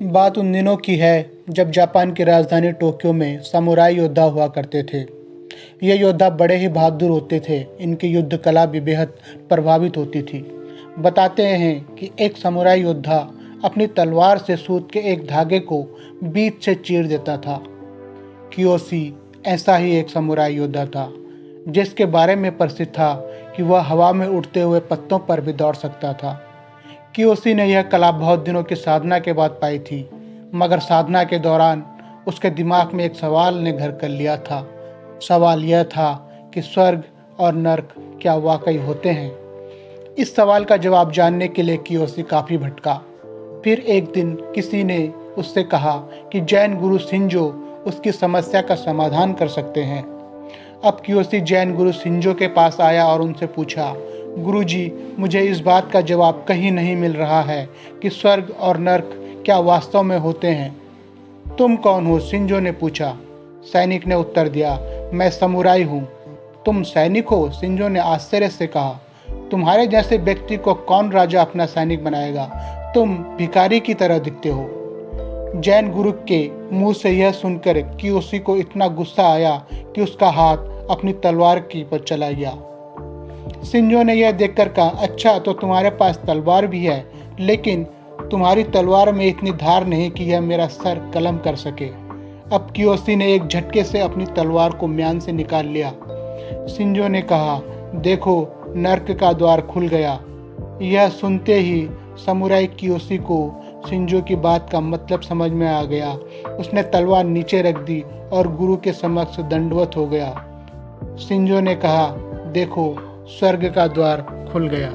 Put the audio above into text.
बात उन दिनों की है जब जापान की राजधानी टोक्यो में समुराई योद्धा हुआ करते थे। ये योद्धा बड़े ही बहादुर होते थे। इनकी युद्ध कला भी बेहद प्रभावित होती थी। बताते हैं कि एक समुराई योद्धा अपनी तलवार से सूत के एक धागे को बीच से चीर देता था। कियोशी ऐसा ही एक समुराई योद्धा था, जिसके बारे में प्रसिद्ध था कि वह हवा में उड़ते हुए पत्तों पर भी दौड़ सकता था। कियोशी ने यह कला बहुत दिनों की साधना के बाद पाई थी, मगर साधना के दौरान उसके दिमाग में एक सवाल ने घर कर लिया था। सवाल यह था कि स्वर्ग और नर्क क्या वाकई होते हैं। इस सवाल का जवाब जानने के लिए कियोशी काफ़ी भटका। फिर एक दिन किसी ने उससे कहा कि जैन गुरु शिंजो उसकी समस्या का समाधान कर सकते हैं। अब कियोशी जैन गुरु शिंजो के पास आया और उनसे पूछा, गुरुजी, मुझे इस बात का जवाब कहीं नहीं मिल रहा है कि स्वर्ग और नर्क क्या वास्तव में होते हैं। तुम कौन हो? शिंजो ने पूछा। सैनिक ने उत्तर दिया, मैं समुराई हूँ। तुम सैनिक हो? शिंजो ने आश्चर्य से कहा। तुम्हारे जैसे व्यक्ति को कौन राजा अपना सैनिक बनाएगा? तुम भिखारी की तरह दिखते हो। जैन गुरु के मुंह से यह सुनकर कियोशी को इतना गुस्सा आया कि उसका हाथ अपनी तलवार की पर चला गया। शिंजो ने यह देखकर कहा, अच्छा तो तुम्हारे पास तलवार भी है, लेकिन तुम्हारी तलवार में इतनी धार नहीं कि यह मेरा सर कलम कर सके। अब कियोशी ने एक झटके से अपनी तलवार को म्यान से निकाल लिया। शिंजो ने कहा, देखो, नर्क का द्वार खुल गया। यह सुनते ही समुराई कियोशी को शिंजो की बात का मतलब समझ में आ गया। उसने तलवार नीचे रख दी और गुरु के समक्ष दंडवत हो गया। शिंजो ने कहा, देखो, स्वर्ग का द्वार खुल गया।